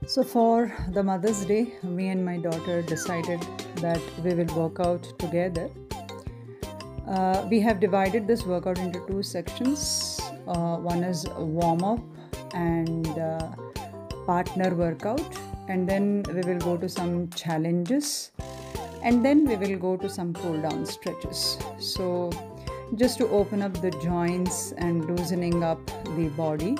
So for the Mother's Day, me and my daughter decided that we will work out together. We have divided this workout into two sections. One is warm up and partner workout, and then we will go to some challenges, and then we will go to some cool down stretches. So just to open up the joints and loosening up the body,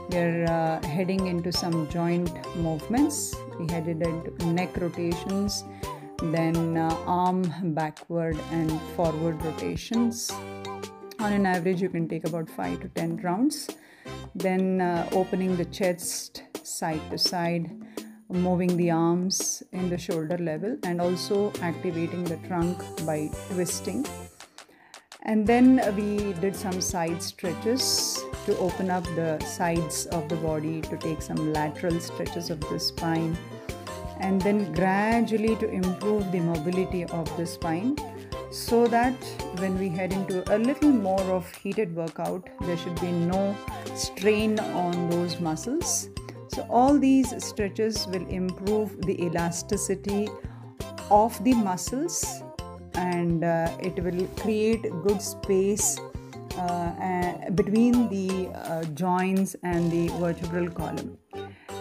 we're heading into some joint movements. We headed into neck rotations, then arm backward and forward rotations. On an average, you can take about 5 to 10 rounds. Then opening the chest side to side, moving the arms in the shoulder level, and also activating the trunk by twisting. And then we did some side stretches to open up the sides of the body, to take some lateral stretches of the spine, and then gradually to improve the mobility of the spine, so that when we head into a little more of heated workout, there should be no strain on those muscles. So all these stretches will improve the elasticity of the muscles, and it will create good space between the joints and the vertebral column.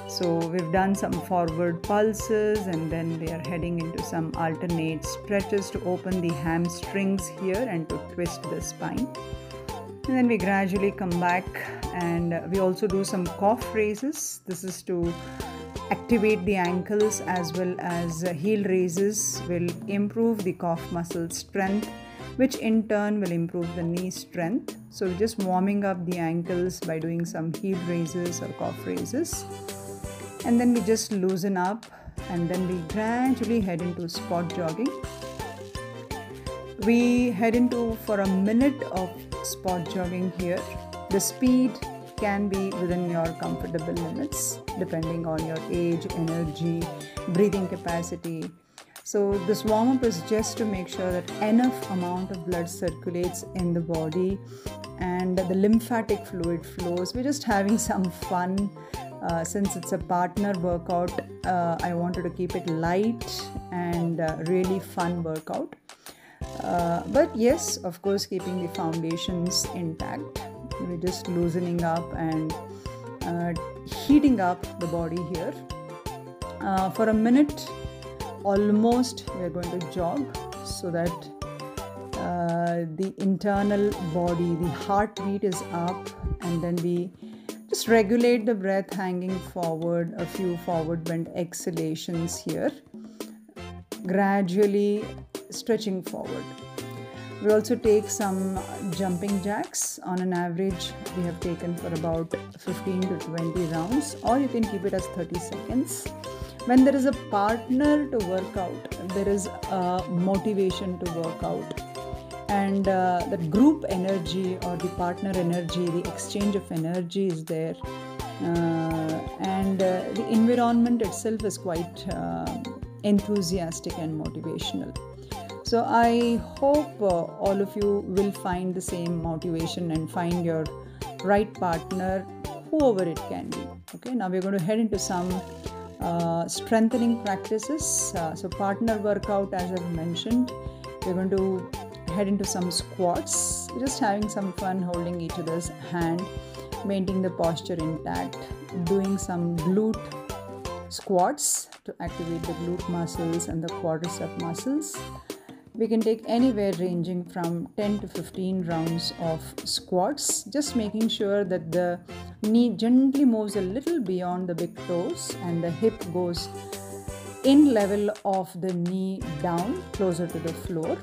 So we've done some forward pulses, and then we are heading into some alternate stretches to open the hamstrings here and to twist the spine. And then we gradually come back, and we also do some calf raises. This is to activate the ankles, as well as heel raises will improve the calf muscle strength, which in turn will improve the knee strength. So we're just warming up the ankles by doing some heel raises or calf raises. And then we just loosen up, and then we gradually head into spot jogging. We head into for a minute of spot jogging here. The speed can be within your comfortable limits depending on your age, energy, breathing capacity. So this warm-up is just to make sure that enough amount of blood circulates in the body and the lymphatic fluid flows. We're just having some fun. Since it's a partner workout, I wanted to keep it light and really fun workout. But yes, of course, keeping the foundations intact. We're just loosening up and heating up the body here. For a minute, almost, we're going to jog, so that the internal body, the heartbeat is up, and then we just regulate the breath, hanging forward, a few forward bend exhalations here, gradually stretching forward. We also take some jumping jacks. On an average, we have taken for about 15 to 20 rounds, or you can keep it as 30 seconds. When there is a partner to work out, there is a motivation to work out. And the group energy or the partner energy, the exchange of energy is there. And the environment itself is quite enthusiastic and motivational. So I hope all of you will find the same motivation and find your right partner, whoever it can be. Okay, now we're going to head into some strengthening practices. So partner workout, as I've mentioned, we're going to head into some squats. We're just having some fun holding each other's hand, maintaining the posture intact, doing some glute squats to activate the glute muscles and the quadricep muscles. We can take anywhere ranging from 10 to 15 rounds of squats, just making sure that the knee gently moves a little beyond the big toes and the hip goes in level of the knee down, closer to the floor.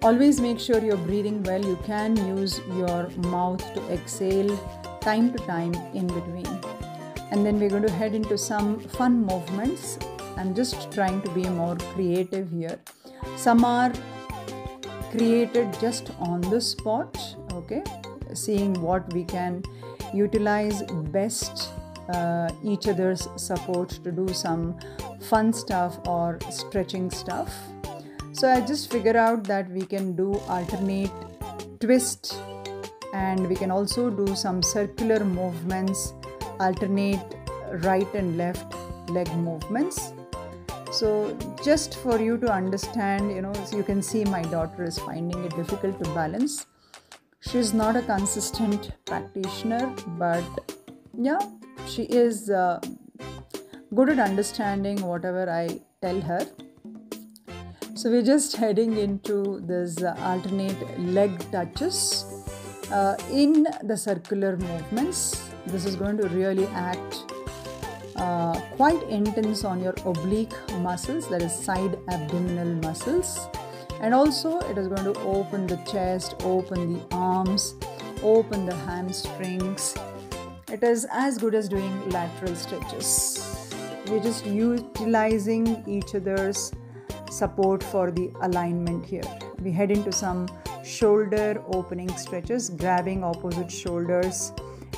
Always make sure you're breathing well. You can use your mouth to exhale time to time in between. And then we're going to head into some fun movements. I'm just trying to be more creative here. Some are created just on the spot, okay? Seeing what we can utilize best, each other's support to do some fun stuff or stretching stuff. So I just figured out that we can do alternate twist, and we can also do some circular movements, alternate right and left leg movements. So just for you to understand, so you can see my daughter is finding it difficult to balance. She's not a consistent practitioner, but yeah, she is good at understanding whatever I tell her. So we're just heading into this alternate leg touches in the circular movements. This is going to really act quite intense on your oblique muscles, that is side abdominal muscles, and also it is going to open the chest, open the arms, open the hamstrings. It is as good as doing lateral stretches. We're just utilizing each other's support for the alignment here. We head into some shoulder opening stretches, grabbing opposite shoulders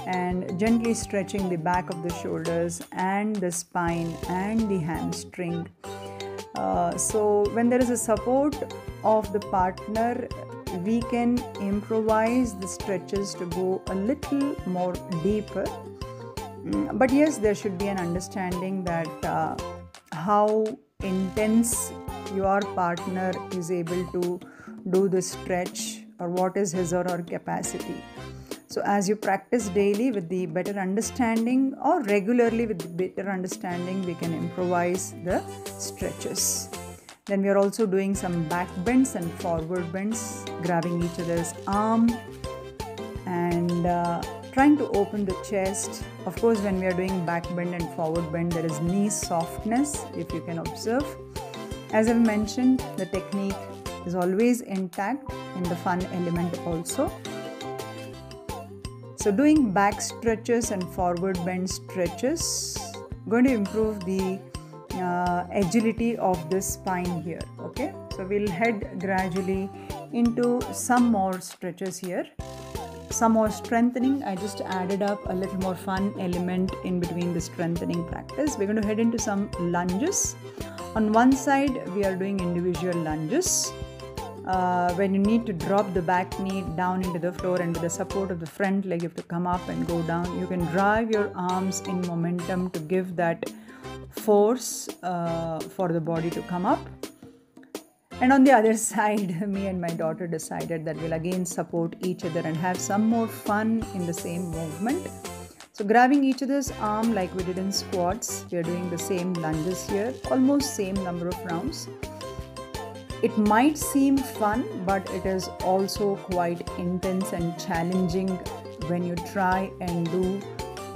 and gently stretching the back of the shoulders and the spine and the hamstring. So when there is a support of the partner, we can improvise the stretches to go a little more deeper. But yes, there should be an understanding that how intense your partner is able to do the stretch, or what is his or her capacity. So as you practice daily with the better understanding, or regularly with the better understanding, we can improvise the stretches. Then we are also doing some back bends and forward bends, grabbing each other's arm and trying to open the chest. Of course, when we are doing back bend and forward bend, there is knee softness, if you can observe. As I've mentioned, the technique is always intact in the fun element also. So doing back stretches and forward bend stretches going to improve the agility of this spine here. Okay, so we'll head gradually into some more stretches here, some more strengthening. I just added up a little more fun element in between the strengthening practice. We're going to head into some lunges. On one side, we are doing individual lunges. When you need to drop the back knee down into the floor, and with the support of the front leg, you have to come up and go down. You can drive your arms in momentum to give that force for the body to come up. And on the other side, me and my daughter decided that we'll again support each other and have some more fun in the same movement. So grabbing each other's arm like we did in squats, we are doing the same lunges here, almost same number of rounds. It might seem fun, but it is also quite intense and challenging when you try and do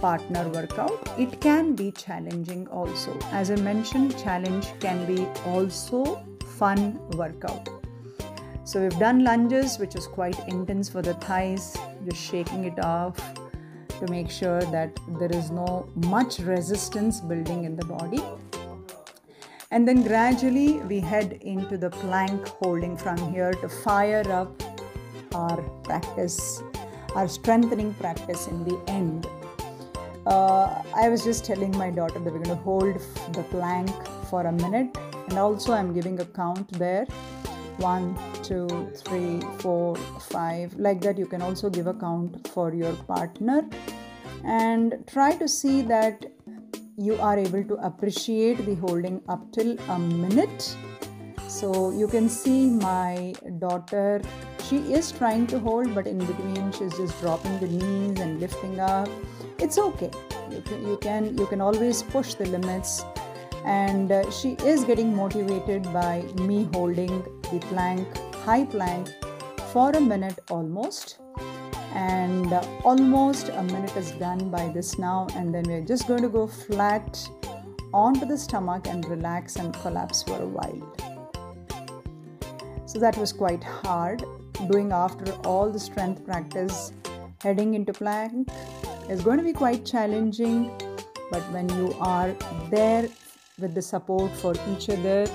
partner workout. It can be challenging also. As I mentioned, challenge can be also fun workout. So we've done lunges, which is quite intense for the thighs, just shaking it off to make sure that there is no much resistance building in the body. And then gradually we head into the plank holding from here to fire up our practice, our strengthening practice in the end. I was just telling my daughter that we're going to hold the plank for a minute, and also I'm giving a count there. 1, 2, 3, 4, 5. Like that, you can also give a count for your partner and try to see that you are able to appreciate the holding up till a minute. So you can see my daughter, she is trying to hold, but in between she's just dropping the knees and lifting up. It's okay. You can always push the limits, and she is getting motivated by me holding the plank, high plank, for a minute almost. And almost a minute is done by this now, and then we're just going to go flat onto the stomach and relax and collapse for a while. So that was quite hard. Doing after all the strength practice, heading into plank is going to be quite challenging, but when you are there with the support for each other,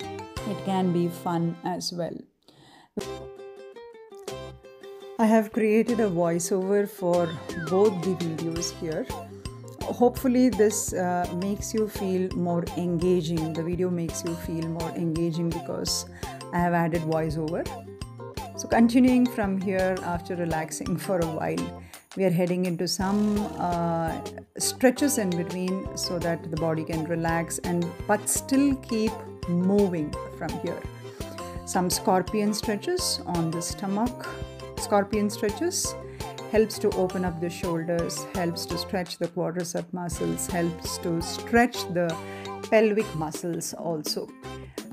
it can be fun as well. I have created a voiceover for both the videos here. Hopefully this makes you feel more engaging. The video makes you feel more engaging because I have added voiceover. So continuing from here, after relaxing for a while, We are heading into some stretches in between so that the body can relax but still keep moving from here. Some scorpion stretches on the stomach. Scorpion stretches helps to open up the shoulders, helps to stretch the quadricep muscles, helps to stretch the pelvic muscles also.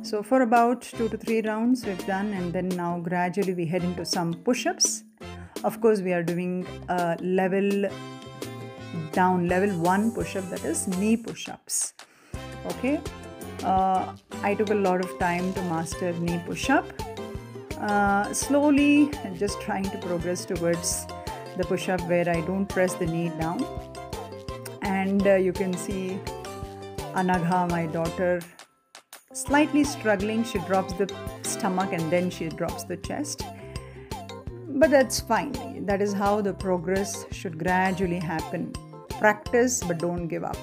So for about 2 to 3 rounds we've done, and then now gradually we head into some push-ups. Of course, we are doing level 1 push-up, that is knee push-ups. Okay, I took a lot of time to master knee push-up. Slowly, just trying to progress towards the push-up where I don't press the knee down. And you can see Anagha, my daughter, slightly struggling. She drops the stomach and then she drops the chest. But that's fine. That is how the progress should gradually happen. Practice, but don't give up.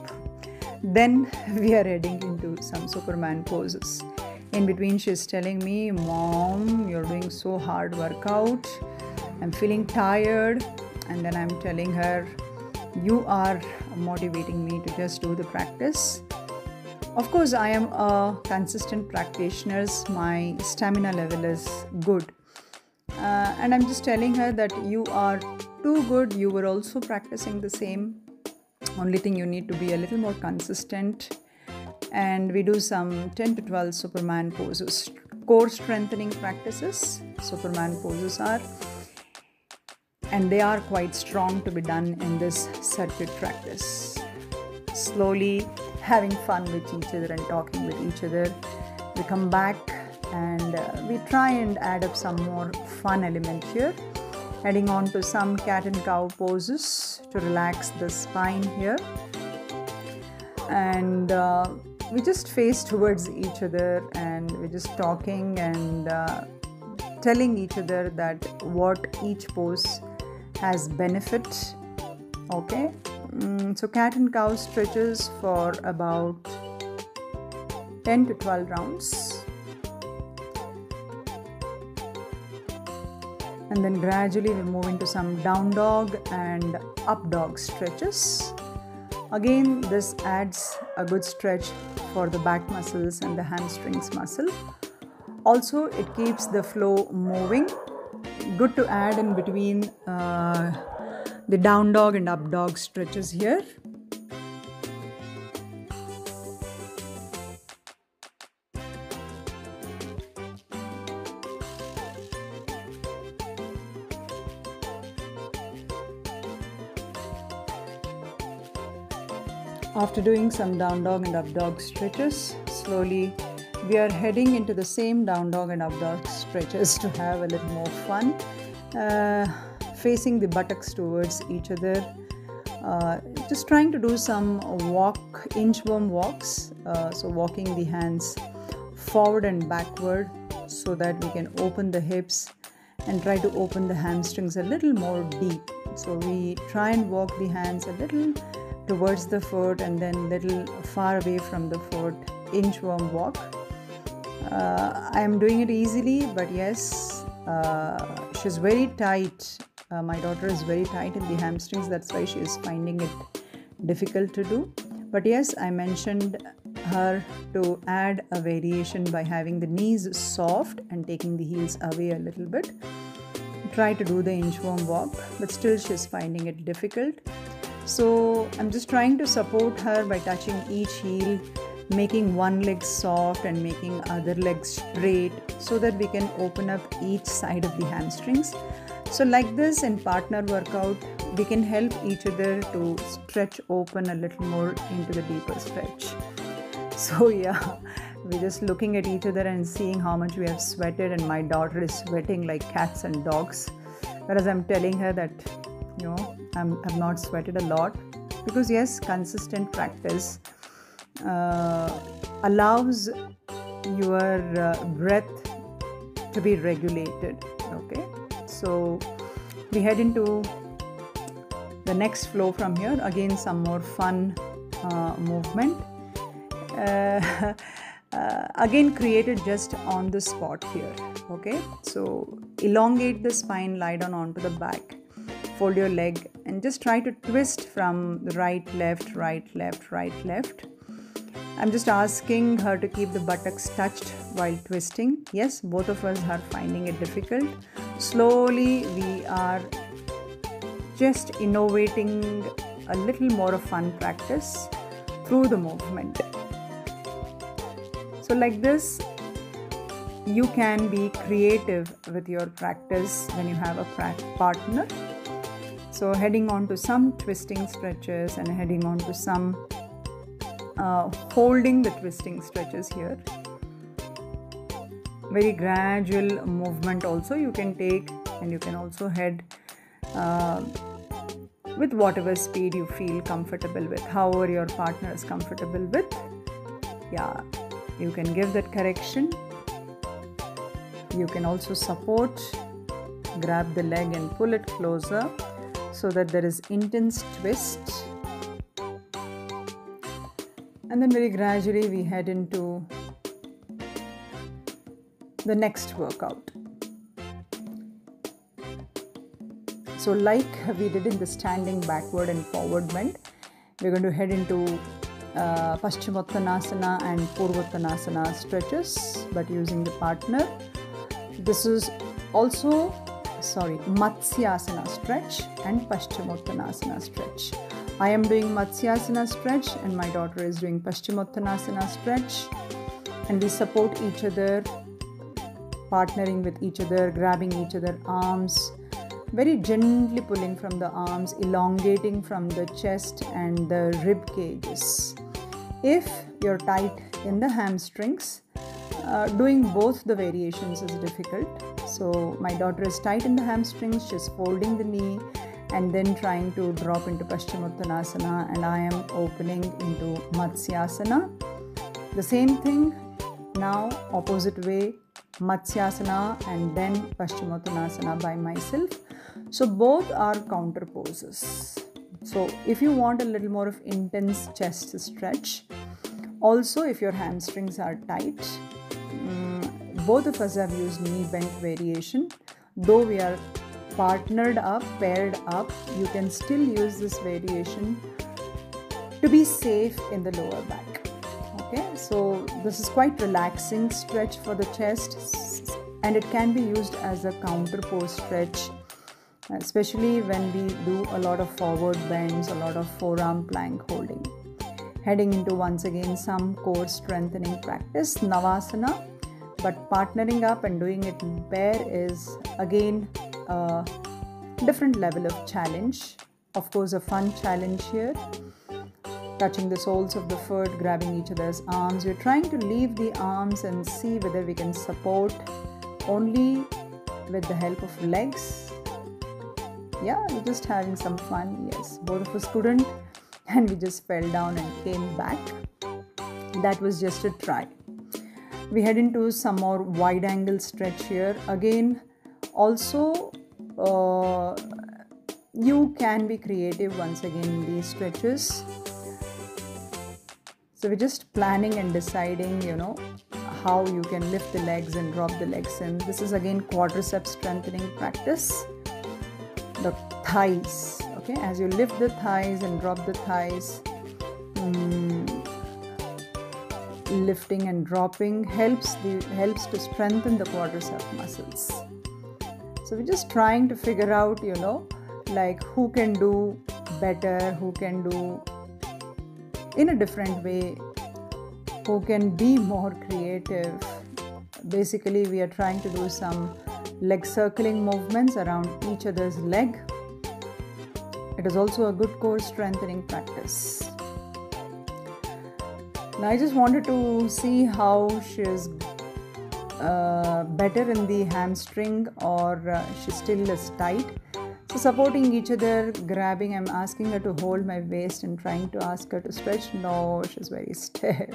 Then we are heading into some Superman poses. In between, she's telling me, "Mom, you're doing so hard workout. I'm feeling tired." And then I'm telling her, "You are motivating me to just do the practice." Of course, I am a consistent practitioner. My stamina level is good. And I'm just telling her that you are too good. You were also practicing the same. Only thing, you need to be a little more consistent. And we do some 10 to 12 Superman poses. Core strengthening practices, Superman poses are. And they are quite strong to be done in this circuit practice. Slowly having fun with each other and talking with each other. We come back and we try and add up some more fun element here. Heading on to some cat and cow poses to relax the spine here. And we just face towards each other and we're just talking and telling each other that what each pose has benefit. Okay, so cat and cow stretches for about 10 to 12 rounds. And then gradually we move into some down dog and up dog stretches. Again, this adds a good stretch for the back muscles and the hamstrings muscle. Also, it keeps the flow moving. Good to add in between the down dog and up dog stretches here. After doing some down dog and up dog stretches, slowly we are heading into the same down dog and up dog stretches to have a little more fun. Facing the buttocks towards each other. Just trying to do some inchworm walks. So walking the hands forward and backward so that we can open the hips and try to open the hamstrings a little more deep. So we try and walk the hands a little towards the foot and then little far away from the foot, inchworm walk. I am doing it easily, but yes, she's very tight. My daughter is very tight in the hamstrings. That's why she is finding it difficult to do. But yes, I mentioned her to add a variation by having the knees soft and taking the heels away a little bit. Try to do the inchworm walk, but still she's finding it difficult. So I'm just trying to support her by touching each heel, making one leg soft and making other leg straight so that we can open up each side of the hamstrings. So like this in partner workout, we can help each other to stretch open a little more into the deeper stretch. So yeah, we're just looking at each other and seeing how much we have sweated, and my daughter is sweating like cats and dogs. Whereas I'm telling her that, I've not sweated a lot, because yes, consistent practice allows your breath to be regulated. Okay, so we head into the next flow from here. Again, some more fun movement. Again, created just on the spot here. Okay, so elongate the spine, lie down onto the back. fold your leg and just try to twist from right, left, right, left, right, left. I'm just asking her to keep the buttocks touched while twisting. Yes, both of us are finding it difficult. Slowly, we are just innovating a little more of fun practice through the movement. So like this, you can be creative with your practice when you have a partner. So heading on to some twisting stretches and heading on to some holding the twisting stretches here. Very gradual movement also you can take, and you can also head with whatever speed you feel comfortable with, however your partner is comfortable with. Yeah, you can give that correction. You can also support, grab the leg and pull it closer so that there is intense twist. And then very gradually we head into the next workout. So like we did in the standing backward and forward bend, we're going to head into Paschimottanasana and Purvottanasana stretches, but using the partner. This is also, Matsyasana stretch and Paschimottanasana stretch. I am doing Matsyasana stretch and my daughter is doing Paschimottanasana stretch, and we support each other, partnering with each other, grabbing each other's arms, very gently pulling from the arms, elongating from the chest and the rib cages. If you're tight in the hamstrings, doing both the variations is difficult. So my daughter is tight in the hamstrings, she's folding the knee and then trying to drop into Paschimottanasana, and I am opening into Matsyasana. The same thing now, opposite way, Matsyasana and then Paschimottanasana by myself. So both are counter poses. So if you want a little more of intense chest stretch, also if your hamstrings are tight, both of us have used knee bent variation. Though we are partnered up, paired up, you can still use this variation to be safe in the lower back. Okay, so this is quite relaxing stretch for the chest, and it can be used as a counter pose stretch, especially when we do a lot of forward bends, a lot of forearm plank holding. Heading into once again some core strengthening practice, Navasana, but partnering up and doing it in pair is again a different level of challenge. Of course, a fun challenge here. Touching the soles of the foot, grabbing each other's arms. We're trying to leave the arms and see whether we can support only with the help of legs. Yeah, we're just having some fun. Yes, both of us couldn't, and we just fell down and came back. That was just a try. We head into some more wide angle stretch here. Again, also you can be creative once again in these stretches. So we're just planning and deciding, how you can lift the legs and drop the legs in. This is again quadriceps strengthening practice. The thighs, okay, as you lift the thighs and drop the thighs, lifting and dropping helps to strengthen the quadriceps muscles. So we're just trying to figure out, like who can do better, who can do in a different way, who can be more creative. Basically, we are trying to do some leg circling movements around each other's leg. It is also a good core strengthening practice. Now I just wanted to see how she is better in the hamstring, or she still is tight. So supporting each other, grabbing, I'm asking her to hold my waist and trying to ask her to stretch. No, she's very stiff.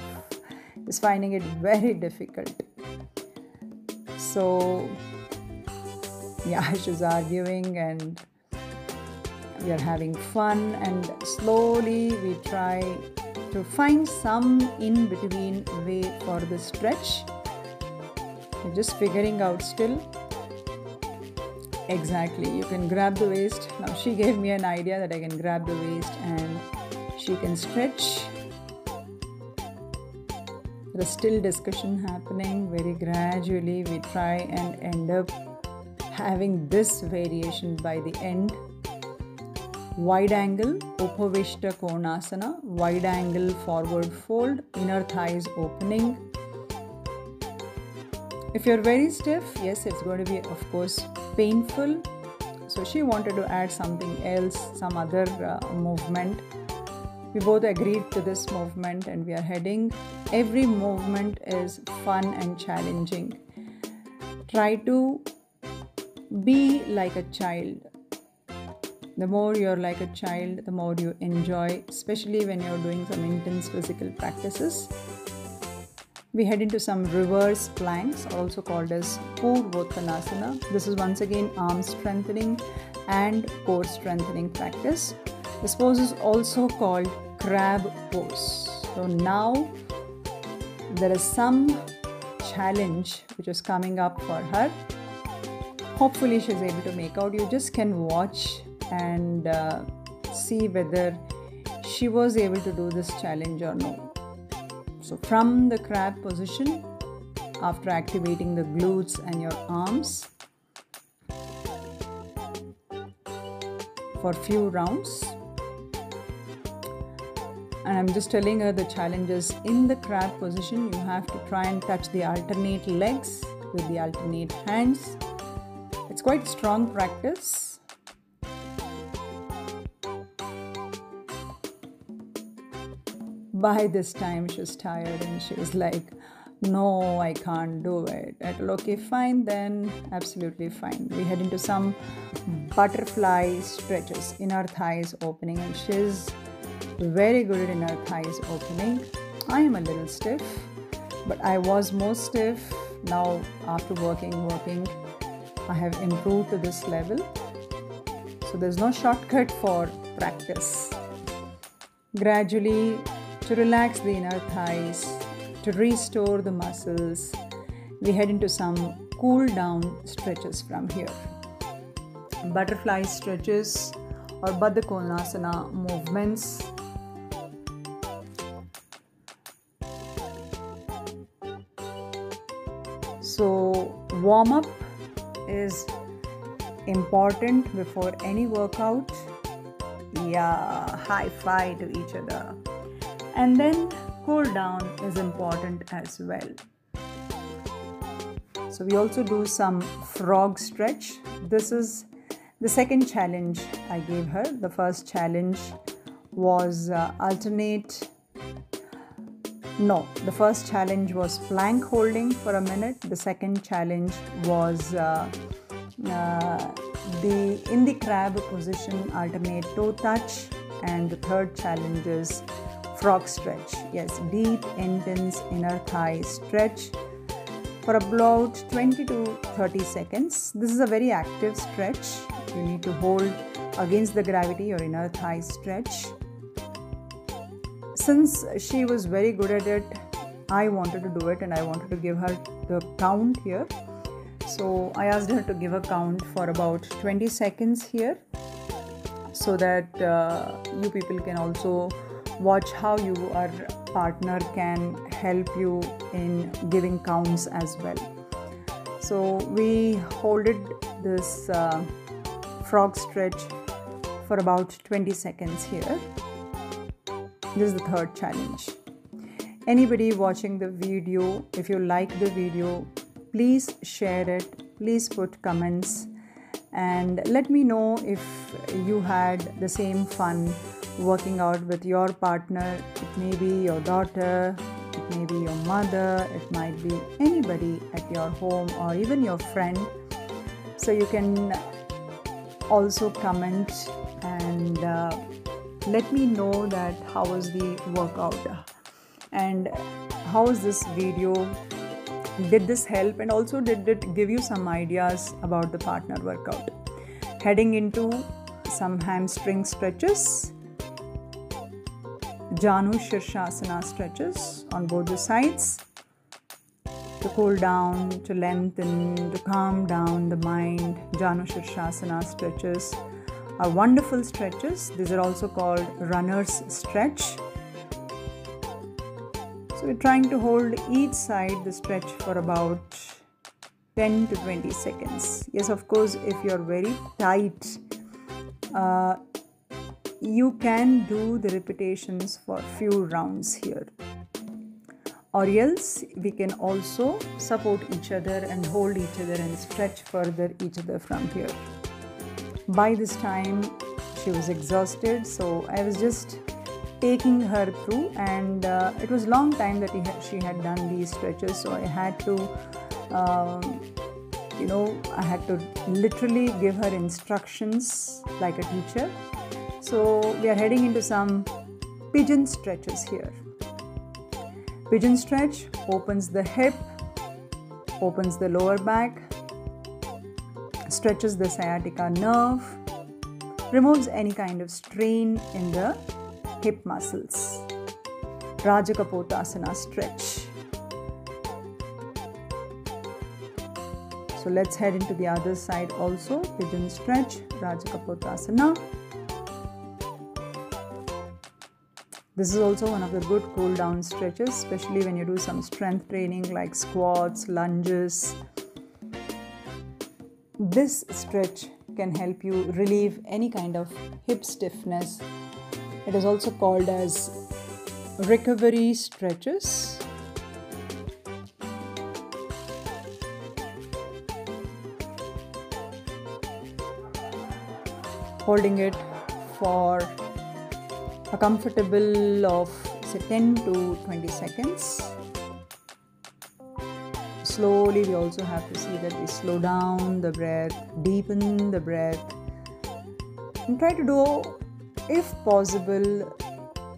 She's finding it very difficult. So yeah, she's arguing and we are having fun, and slowly we try to find some in-between way for the stretch. We're just figuring out still. Exactly, you can grab the waist. Now she gave me an idea that I can grab the waist and she can stretch. There is still discussion happening. Very gradually we try and end up having this variation by the end. Wide angle, Upavishta Konasana, wide angle forward fold, inner thighs opening. If you're very stiff, yes, it's going to be, of course, painful. So she wanted to add something else, some other movement. We both agreed to this movement and we are heading. Every movement is fun and challenging. Try to be like a child. The more you're like a child, the more you enjoy, especially when you're doing some intense physical practices. We head into some reverse planks, also called as Purvottanasana. This is once again arm strengthening and core strengthening practice. This pose is also called crab pose. So now there is some challenge which is coming up for her. Hopefully she's able to make out. You just can watch and see whether she was able to do this challenge or no. So from the crab position, after activating the glutes and your arms for few rounds, and I'm just telling her the challenges in the crab position. You have to try and touch the alternate legs with the alternate hands. It's quite strong practice. By this time she's tired and she's like, no, I can't do it. I told, okay, fine then, absolutely fine. We head into some butterfly stretches, inner thighs opening, and she's very good at inner thighs opening. I am a little stiff, but I was more stiff. Now after working, I have improved to this level. So there's no shortcut for practice. Gradually, to relax the inner thighs, to restore the muscles, we head into some cool down stretches from here. Butterfly stretches or Baddha Konasana movements. So warm up is important before any workout. Yeah, high five to each other. And then cool down is important as well. So we also do some frog stretch. This is the second challenge I gave her. The first challenge was the first challenge was plank holding for a minute. The second challenge was in the crab position, alternate toe touch. And the third challenge is frog stretch. Yes, deep, intense inner thigh stretch for about 20 to 30 seconds. This is a very active stretch. You need to hold against the gravity your inner thigh stretch. Since she was very good at it, I wanted to do it and I wanted to give her the count here. So I asked her to give a count for about 20 seconds here so that you people can also watch how your partner can help you in giving counts as well. So we holded this frog stretch for about 20 seconds here. This is the third challenge. Anybody watching the video, if you like the video, please share it, please put comments and let me know if you had the same fun working out with your partner. It may be your daughter, it may be your mother, it might be anybody at your home or even your friend. So you can also comment and let me know that how was the workout and how is this video. Did this help and also did it give you some ideas about the partner workout? Heading into some hamstring stretches, Janu Shirshasana stretches on both the sides. to cool down, to lengthen, to calm down the mind. Janu Shirshasana stretches are wonderful stretches. These are also called runner's stretch. So we're trying to hold each side the stretch for about 10 to 20 seconds. Yes, of course, if you're very tight, you can do the repetitions for few rounds here. Or else we can also support each other and hold each other and stretch further each other from here. By this time, she was exhausted, so I was just taking her through, and it was long time that she had done these stretches, so I had to I had to literally give her instructions like a teacher. So we are heading into some pigeon stretches here. Pigeon stretch opens the hip, opens the lower back, stretches the sciatica nerve, removes any kind of strain in the hip muscles. Rajakapotasana stretch. So let's head into the other side also. Pigeon stretch, Rajakapotasana. This is also one of the good cool down stretches, especially when you do some strength training like squats, lunges. This stretch can help you relieve any kind of hip stiffness. It is also called as recovery stretches. Holding it for a comfortable of say 10 to 20 seconds. Slowly we also have to see that we slow down the breath, deepen the breath, and try to do, if possible,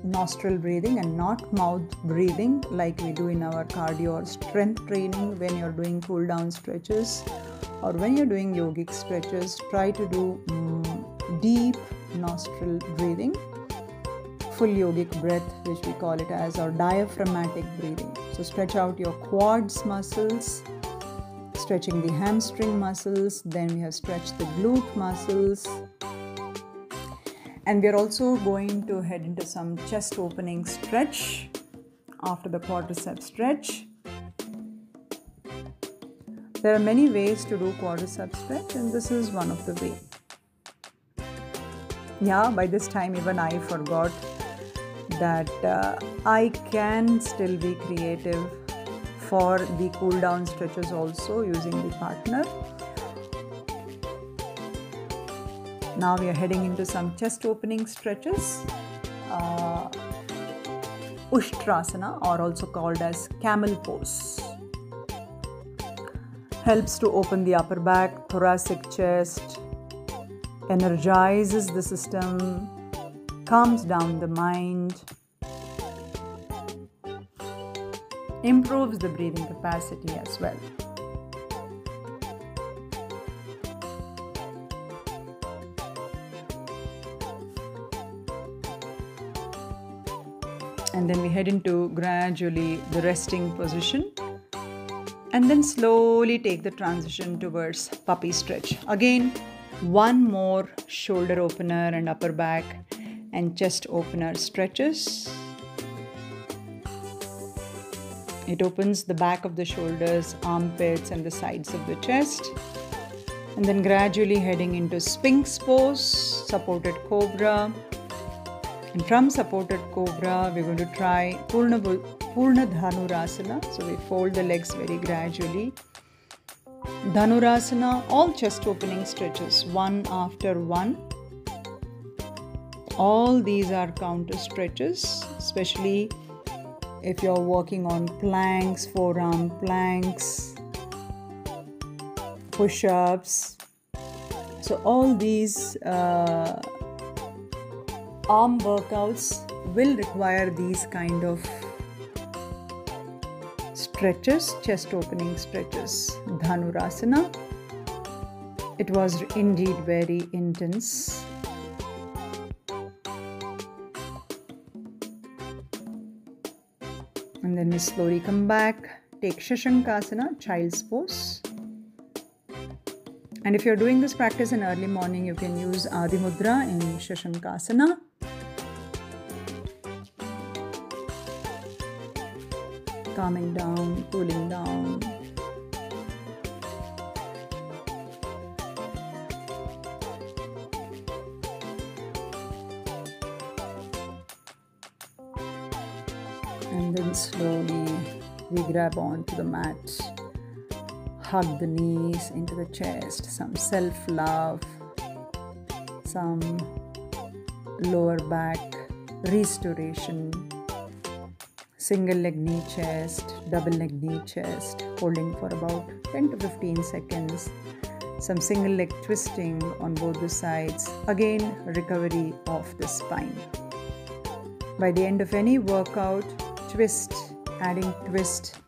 nostril breathing and not mouth breathing like we do in our cardio or strength training. When you're doing cool down stretches or when you're doing yogic stretches, try to do deep nostril breathing, full yogic breath, which we call it as, or diaphragmatic breathing. So stretch out your quads muscles, stretching the hamstring muscles, then we have stretched the glute muscles, and we are also going to head into some chest opening stretch after the quadricep stretch. There are many ways to do quadricep stretch, and this is one of the ways. Yeah, by this time even I forgot that I can still be creative for the cool down stretches also using the partner. Now we are heading into some chest opening stretches. Ushtrasana, or also called as camel pose, helps to open the upper back, thoracic chest, energizes the system, calms down the mind, improves the breathing capacity as well. And then we head into gradually the resting position, and then slowly take the transition towards puppy stretch. Again, one more shoulder opener and upper back and chest opener stretches. It opens the back of the shoulders, armpits, and the sides of the chest. And then gradually heading into Sphinx pose, supported cobra. And from supported cobra, we're going to try Purna Dhanurasana. So we fold the legs very gradually. Dhanurasana, all chest opening stretches, one after one. All these are counter stretches, especially if you're working on planks, forearm planks, push-ups. So all these arm workouts will require these kind of stretches, chest opening stretches. Dhanurasana. It was indeed very intense. And then we slowly come back take Shashankasana, child's pose. And if you're doing this practice in early morning, you can use Adi Mudra in Shashankasana. Calming down, cooling down. And then slowly we grab onto the mat, hug the knees into the chest, some self-love, some lower back restoration, single leg knee chest, double leg knee chest, holding for about 10 to 15 seconds, some single leg twisting on both the sides, again recovery of the spine. By the end of any workout, adding twist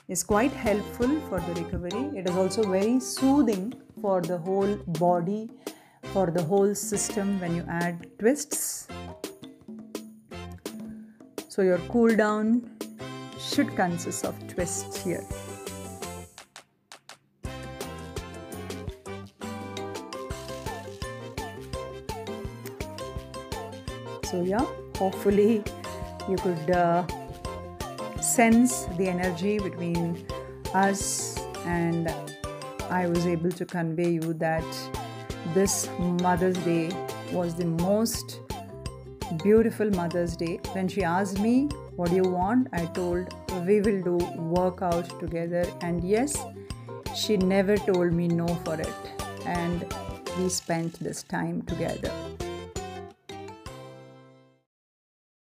is quite helpful for the recovery. It is also very soothing for the whole body, for the whole system when you add twists. So your cool down should consist of twists here. So yeah, hopefully you could sense the energy between us, and I was able to convey you that this Mother's Day was the most beautiful Mother's Day. When she asked me, what do you want? I told, we will do workout together. And yes, she never told me no for it. And we spent this time together.